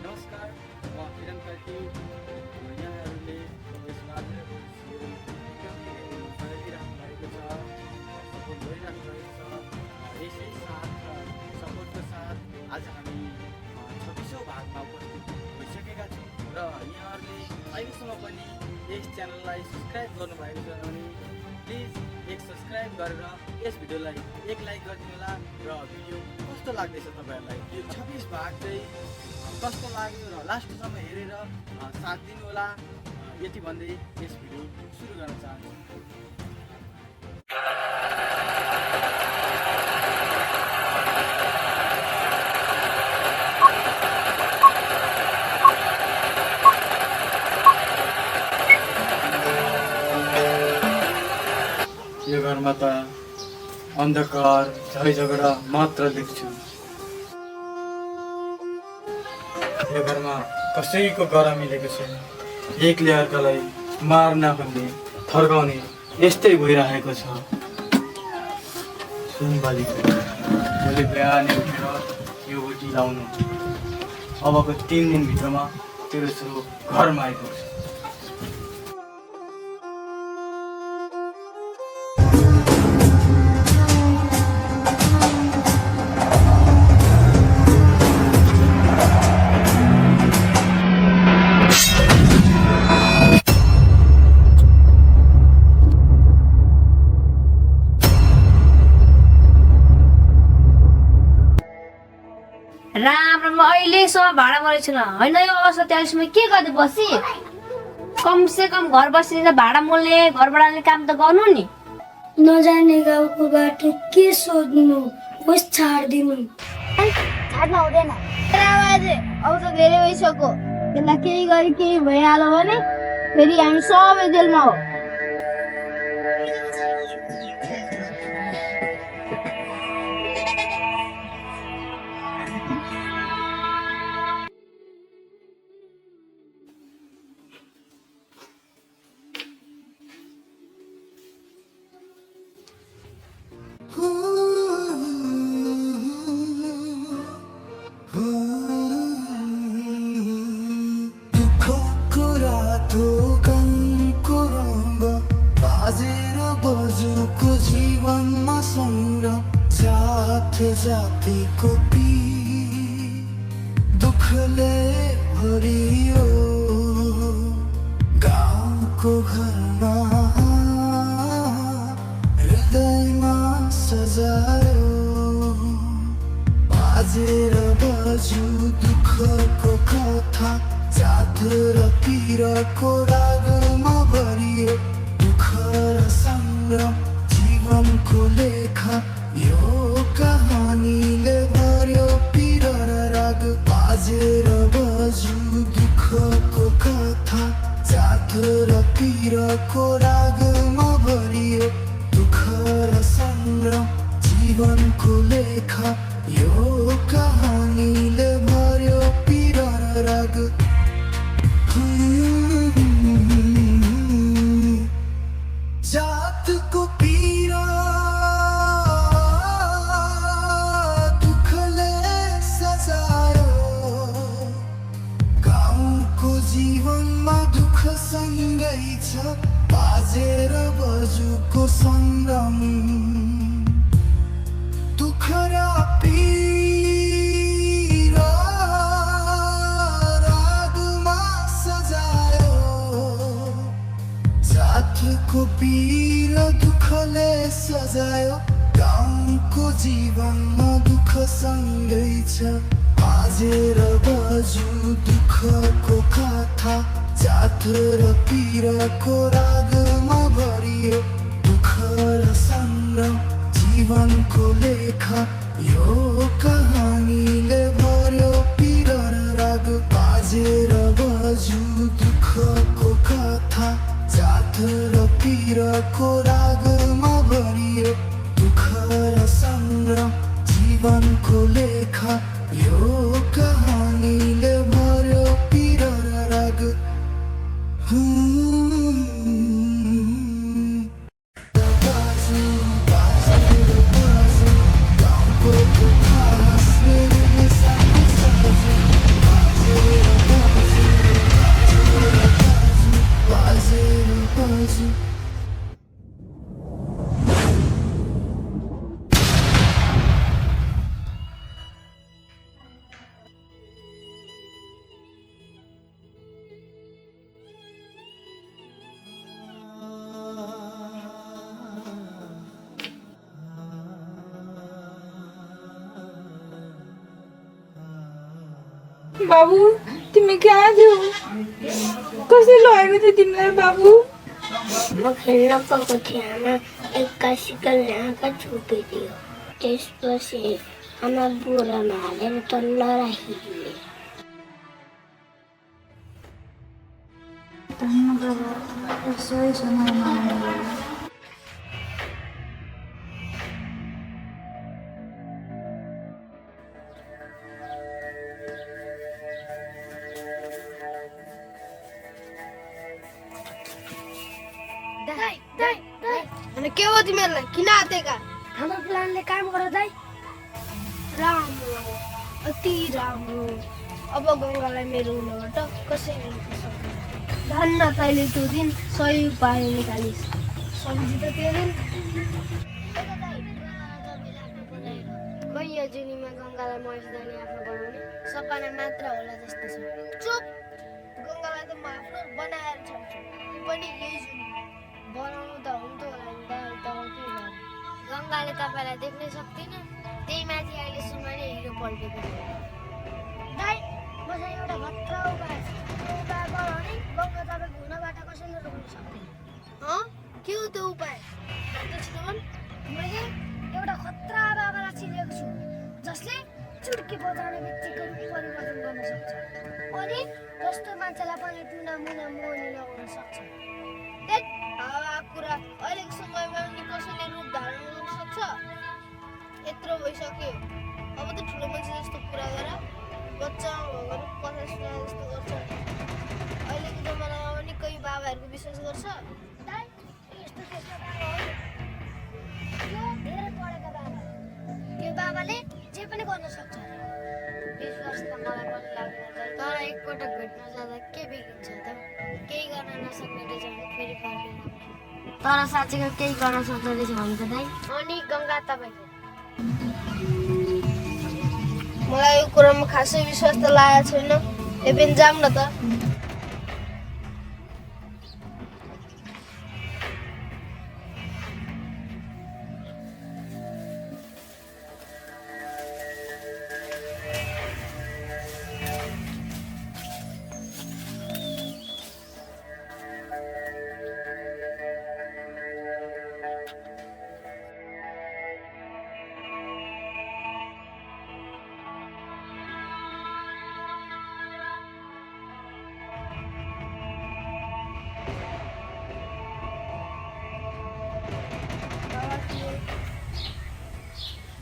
नमस्कार, म किरण कार्की। यहाँहरूले यसमा गरिदिइराख्नु भएको छ, सपोर्ट गरिराख्नु भएको छ। यसै साथ सपोर्टको साथ आज हामी 26औं भागमा उपस्थित भइसकेका छौँ र यहाँहरूले अहिलेसम्म पनि यस च्यानललाई सब्सक्राइब गर्नुभएको छ भने प्लिज एक सब्सक्राइब गरेर यस भिडियोलाई एक लाइक गरिदिनु होला र भिडियो कस्तो लाग्दैछ तपाईँहरूलाई, यो 26 भाग चाहिँ कस्तो लाग्यो र लास्टसम्म हेरेर साथ दिनु होला। यति भन्दै यस भिडियो सुरु गर्न चाहन्छु। यो घरमा त अन्धकार झै झगडा मात्र देख्छु। यो घरमा कसैको गरा मिलेको छैन। एकले अर्कालाई मार्न भन्ने थर्काउने यस्तै भइरहेको छ। सुन बालिका, मैले बिहानै उठेर यो बोटी लाउनु, अबको 3 दिनभित्रमा तेरो छोरो घरमा आइपुग्छ। राम राम, अहिलेसम्म भाडा मरेको छैन होइन। यो अवस्था 43 के गर्दै बसी, कमसे कम घर बसेर भाडा मोल्ने घर बढाल्ने काम त गर्नु नि। नजाने गाउँको बाटो के सोध्नु, होस् छाड्दिनु। छाड्न हुँदैन अब त धेरै भइसक्यो। त्यसलाई केही गरी केही भइहाल्यो भने फेरि हामी सबै जेलमा हो। जीवनमा सङ्ग्राम जातिको दुःखले भरियो गाउँको घरमा, हृदयमा सजायो बाजेर बजु दुःखको कथा, जात र पीडाको रागमा भरियो दुःख र सङ्ग्राम जीवनको लेखा। यो कहानीले भर्यो पीडा र राग, बाजेर बजु दुःखको कथा, जात र पीडाको रागमा भरियो दुःख र सङ्ग्राम जीवनको लेखा। यो कहानीले भर्यो पीडा र राग। जातको पीडा दुःखले सजायो, गाउँको जीवनमा दुःख सँगै छ बाजेर बजुको सङ्ग्राम। दुःख र पीडा रागमा सजायो, जातको पीडा दुःखले सजायो, गाउँको जीवनमा दुःख सँगै छ बाजेर बजु दुःखको कथा, जात र पीडाको रागमा भरियो दुःख र सङ्ग्राम जीवनको लेखा। यो कहानीले भर्यो पीडा र राग, बाजेर बजु दुःखको कथा, जात र पीडाको रागमा भरियो दुःख र सङ्ग्राम जीवनको लेखा। यो कहानीले भर्यो पीडा र राग। गाउँको बाबु तिमी कहाँ थियौ कसले लगेको थियो तिमीलाई बाबु म खेल्न गएको थिएँ आमा एक्कासिका ल्याएका छोपिदियो त्यसपछि आमा बोरामा हालेर तल्ल राखिदिए सही समयमा अनि के हो तिमीहरूलाई किन आतेका हाम्रो प्लानले काम गर दाइ राम्रो अति राम्रो अब गङ्गालाई मेरो हुनबाट कसैले रोक्न सक्दैन धन्न तैँले त्यो दिन सही उपाय निकालिस् सम्झि त त्यो दिन कैया जुनीमा गङ्गालाई महेशदानी आफ्नो बनाउने सपना मात्र होला जस्तो छ चुप गङ्गालाई त म आफ्नो बनाएर छोड्छु त्यो पनि यही जुनी बनाउनु त हुन्थ्यो होला नि त के गर्नु गङ्गाले तपाईँलाई देख्नै सक्दिन त्यही माथि अहिले सुमाले हिरो पल्टेको दाइ मसँग एउटा खतरा उपाय छ त्यो उपाय गर भने गङ्गा तपाईँको हुनबाट कसैले रोक्न सक्दैन के हो त्यो उपाय मैले एउटा खतरा बाबालाई चिनेको छु जसले चुड्की बजाउने बित्तिकै परिवर्तन गर्न सक्छ अनि जस्तो मान्छेलाई पनि टुना मुना मोहनी लगाउन सक्छ कुरा अहिलेको समयमा नि कसैले रूप धारण गर्न सक्छ यत्रो भइसक्यो अब त ठुलो मान्छे जस्तो कुरा गर बच्चा कथा सुना जस्तो गर्छ अहिलेको जमानामा पनि कोही बाबाहरूको विश्वास गर्छ त्यो बाबाले जे पनि गर्न सक्छ विश्वास त मलाई पनि लाग्दैन तर एकपटक भेट्न जाँदा के बिग्रिन्छ त केही गर्न नसक्ने रहेछ भने फेरि फर्किन तर साँच्चीको केही गर्न सक्दो रहेछ भने त दाइ अनि गङ्गा तपाईँको मलाई यो कुरामा खासै विश्वास त लागेको छैन एबिन जाऊँ न त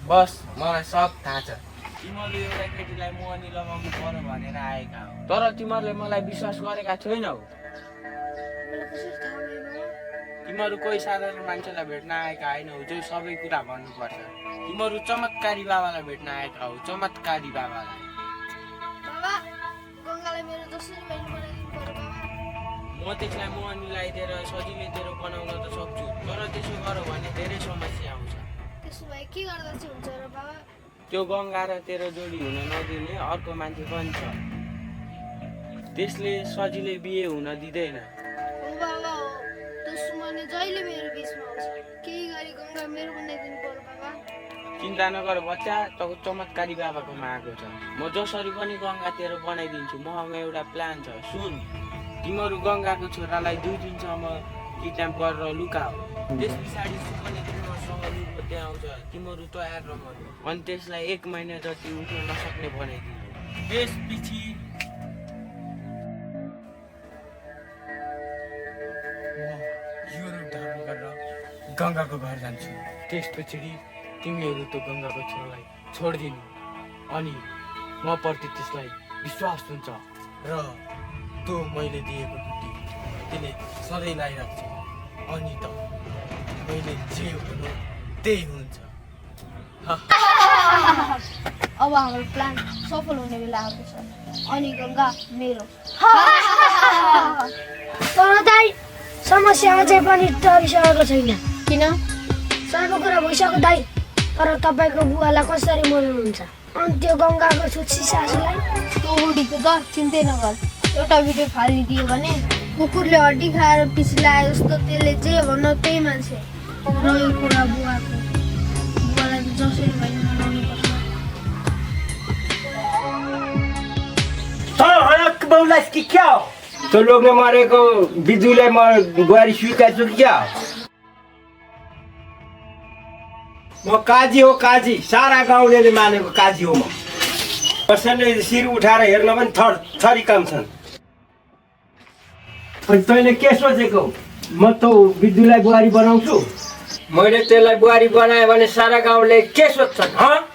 बस मलाई सब थाहा छ तिमीहरूले एउटा केटीलाई मोहनी लगाउनु पर्यो भनेर आएका हो तर तिमीहरूले मलाई विश्वास गरेका छैनौ तिमीहरू कोही साधारण मान्छेलाई भेट्न आएका होइनौ जो सबै कुरा भन्नुपर्छ तिमीहरू चमत्कारी बाबालाई भेट्न आएका हौ चमत्कारी बाबालाई बाबा गङ्गालाई मेरो जसरी बहिनी बनाइदिनु पर्यो बाबा म त्यसलाई मोहनी लगाइदिएर सजिलै तेरो बनाउन त सक्छु तर त्यसो गर भने धेरै समस्या आउँछ त्यसो भए के गर्दा चाहिँ हुन्छ र बाबा त्यो गङ्गा र तेरो जोडी हुन नदिने अर्को मान्छे पनि छ त्यसले सजिलै बिहे हुन दिँदैन हो बाबा हो त्यसो भने जहिले मेरो बिचमा आउँछ केही गरी गङ्गा मेरो बनाइदिनु पर्यो बाबा चिन्ता नगर बच्चा त चमत्कारी बाबाकोमा आएको छ म जसरी पनि गङ्गा तेरो बनाइदिन्छु मसँग एउटा प्लान छ सुन तिमीहरू गङ्गाको छोरालाई 2 दिनसम्म किडन्याप गरेर लुकाऊ त्यस पछाडि पनि तिमीहरूसँग लुको त्यहाँ आउँछ तिमीहरू तयार रह अनि त्यसलाई 1 महिना जति उठ्न नसक्ने बनाइदिनु त्यसपछि यो रूप धारण गरेर गङ्गाको घर जान्छु त्यसपछि तिमीहरू त गङ्गाको छोरालाई छोडिदिनु अनि म प्रति त्यसलाई विश्वास हुन्छ र त्यो मैले दिएको बुद्धि त्यसले सधैँ लगाइराख्छ अनि त मैले जे भन्नु त्यही हुन्छ अब हाम्रो प्लान सफल हुने बेला आएको छ अनि गङ्गा मेरो तर दाइ समस्यामा चाहिँ पनि टरिसकेको छैन किन सानो कुरा भइसक्यो दाइ तर तपाईँको बुवालाई कसरी मनाउनुहुन्छ अनि त्यो गङ्गाको छुच्ची सासूलाई त्यो बुढीको त चिन्तै नगर एउटा भिडियो फालिदियो भने कुकुरले हड्डी खाएर पिसी लगाए जस्तो त्यसले जे भन्न त्यही मान्छे र यो कुरा बुवालाई त जसरी भए मनाउनु पर्छ बोल्दैछ कि क्या हो? त्यो लोग्ने मरेको बिजुलाई म बुहारी स्वीकार्छु कि क्या हो? म काजी हो काजी, सारा गाउँले मानेको काजी हो म। कसैले शिर उठाएर हेर्न पनि थरी काम छन्। अनि तैँले के सोचेको? म त बिजुलाई बुहारी बनाउँछु। मैले त्यसलाई बुहारी बनाएँ भने सारा गाउँले के सोध्छन्?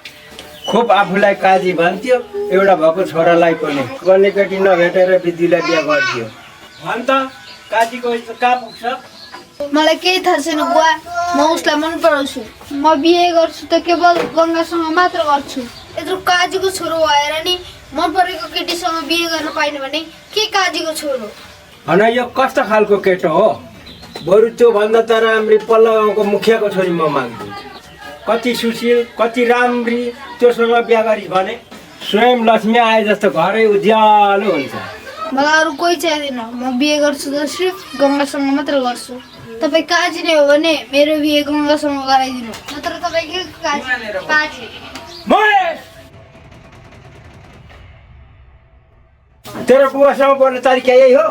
खुब आफूलाई काजी भन्थ्यो, एउटा भएको छोरालाई पनि गर्ने केटी नभेटेर बिजुलाई बिहा गर्थ्यो। भन् त काजीको इज्जत कहाँ पुग्छ? मलाई केही थाहा छैन बुवा, म उसलाई मन पराउँछु। म बिहे गर्छु त केवल गङ्गासँग मात्र गर्छु। यत्रो काजीको छोरो भएर नि मन परेको केटीसँग बिहे गर्न पाइनँ भने के काजीको छोरो? भन यो कस्तो खालको केटो हो? बरु त्यो भन्दा त राम्री पल्लो गाउँको मुखियाको छोरी म माग्छु। कति सुशील, कति राम्री, त्योसँग बिहा गरी भने स्वयं लक्ष्मी आए जस्तो घरै उज्यालो हुन्छ। मलाई अरू कोही चाहिँदैन। म बिहे गर्छु त सिर्फ गङ्गासँग मात्र गर्छु। तपाईँ काजी नै हो भने मेरो बिहे गङ्गासँग गराइदिनु, नत्र तपाईँ के काजी? महेश! तेरो बुवासँग बोल्ने तरिका यही हो?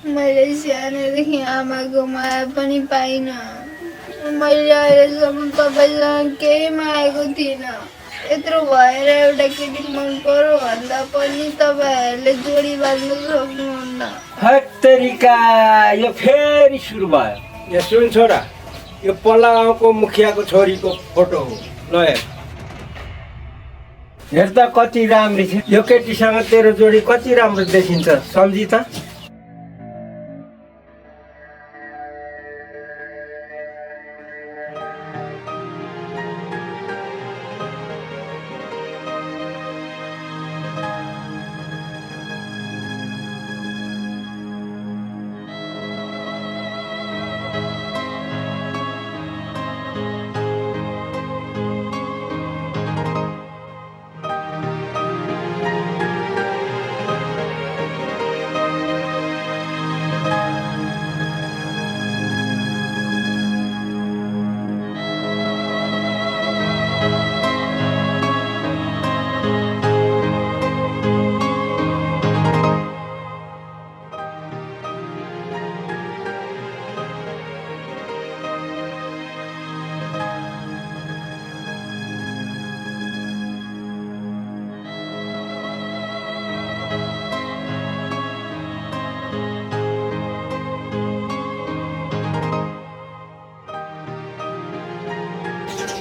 मैले सानोदेखि आमाको माया पनि पाइनँ। मैले अहिलेसम्म तपाईँसँग केही मागेको थिइनँ। यत्रो भएर एउटा केटी मन पर्यो भन्दा पनि तपाईँहरूले जोडी बाँध्न सक्नुहुन्न। हत्तेरिका, यो फेरि सुरु भयो। यो सुन छोरा, यो पल्ला गाउँको मुखियाको छोरीको फोटो हो। ल हेर त कति राम्री छ। यो केटीसँग तेरो जोडी कति राम्रो देखिन्छ, सम्झी त?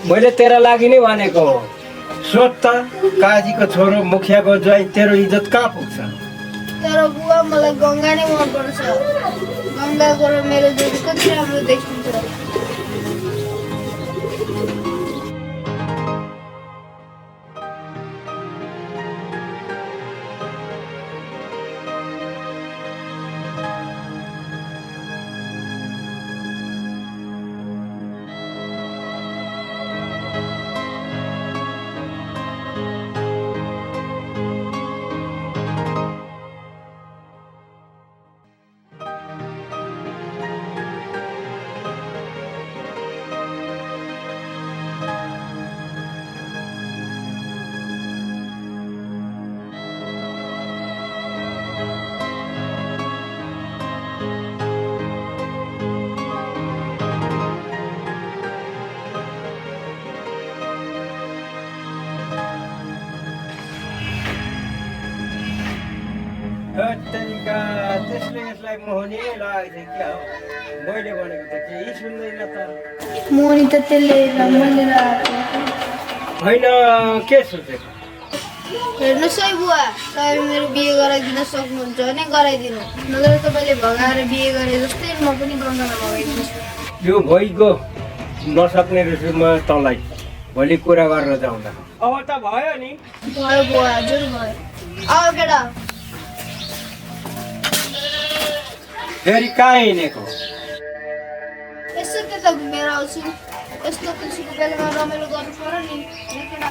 मैले तेरा लागि नै भनेको हो। सोध त काजीको छोरो मुखियाको ज्वाइँ, तेरो इज्जत कहाँ पुग्छ? तर बुवा मलाई गङ्गा नै मनपर्छ। गङ्गाको र मेरो जोडी कति राम्रो देखिन्छ। हत्तेरिका, त्यसले यसलाई मोहनी लागेको थियो क्या हो? मैले भनेको त केही सुन्दैन त। मोहनी त त्यसले मैले राखेको होइन, के सोचेको? हेर्नुहोस् है बुवा, तपाईँ मेरो बिहे गराइदिन सक्नुहुन्छ भने गराइदिनु, नत्र तपाईँले भगाएर बिहे गरे जस्तै म पनि गङ्गामा भगाइदिन्छु। यो भइगयो, नसक्ने रहेछु म तँलाई भोलि कुरा गरेर जाउँदा। अब त भयो नि। भयो बुवा, हजुर भयो। आऊ केटा। फेरि कहाँ हिँडेको? यसो त्यता घुमेर आउँछु। यस्तो खुसीको बेलामा रमाइलो गर्नु पर्यो नि केटा।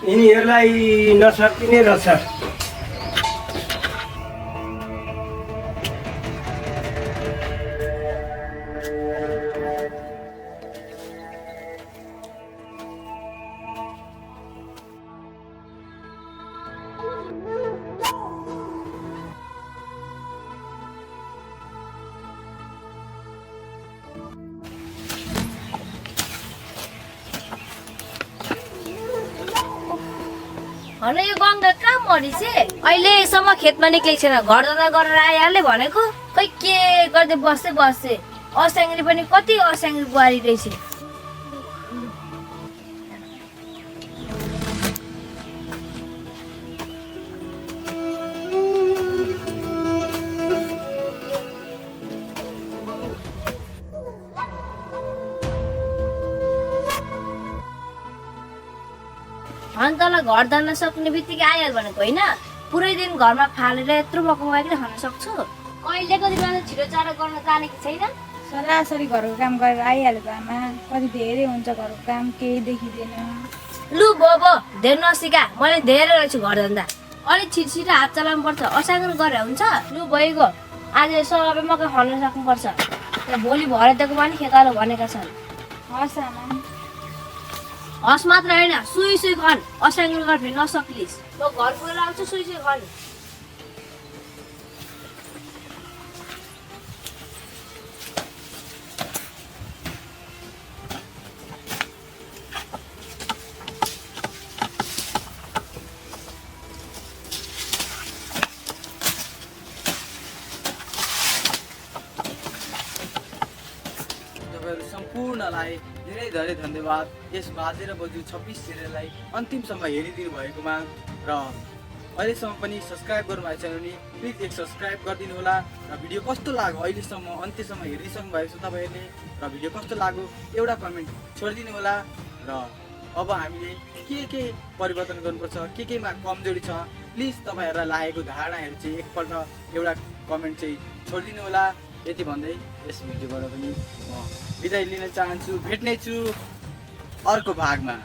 यिनीहरूलाई नसकिने रहेछ। होइन यो गङ्गा कहाँ मरिसे अहिलेसम्म खेतमा निक्लेको छैन घर जाँदा गरेर आइहाल्ने भनेको खै के गर्दै बस्दै असाङ्ग्री पनि कति असाङ्ग्री बुहारी रहेछ अनि तँलाई घर जान सक्ने बित्तिकै आइहाल भनेको होइन पुरै दिन घरमा फालेर यत्रो मकमाइकन खान सक्छु कहिलेको दिनमा त छिटो चाँडो गर्न जानेको छैन सरासरी घरको काम गरेर आइहालेको आमा कति धेरै हुन्छ घरको काम केही देखिँदैन लु बो धेरै नसिका मैले धेरै रहेछु घर जाँदा अलिक छिटो हात चलाउनु पर्छ असाङ्ग्रो गरेर हुन्छ लु भइगयो आज सबै मकै खान सक्नुपर्छ भोलि भरे दिएको पनि खेतालो भनेका छन् हस् आमा हस मात्र होइन सुई खन असाङ्ग्रो गरेर फेरि नसक्लिस् म घर पुगेर आउँछु सुई खन तपाईँहरू सम्पूर्णलाई धेरै धेरै धन्यवाद यस बाजे र बजु 26 सिरियललाई अन्तिमसम्म हेरिदिनु भएकोमा र अहिलेसम्म पनि सब्सक्राइब गर्नुभएको छैन भने प्लिज एक सब्सक्राइब गरिदिनु होला र भिडियो कस्तो लाग्यो अहिलेसम्म अन्त्यसम्म हेरिसक्नु भएको छ तपाईँहरूले र भिडियो कस्तो लाग्यो एउटा कमेन्ट छोडिदिनु होला र अब हामीले के परिवर्तन गर्नुपर्छ केमा कमजोरी छ प्लिज तपाईँहरूलाई लागेको धारणाहरू चाहिँ एकपल्ट एउटा कमेन्ट चाहिँ छोडिदिनु होला यति भन्दै यस भिडियोबाट पनि म बिदाई लिन चाहन्छु भेट्नेछु अर्को भागमा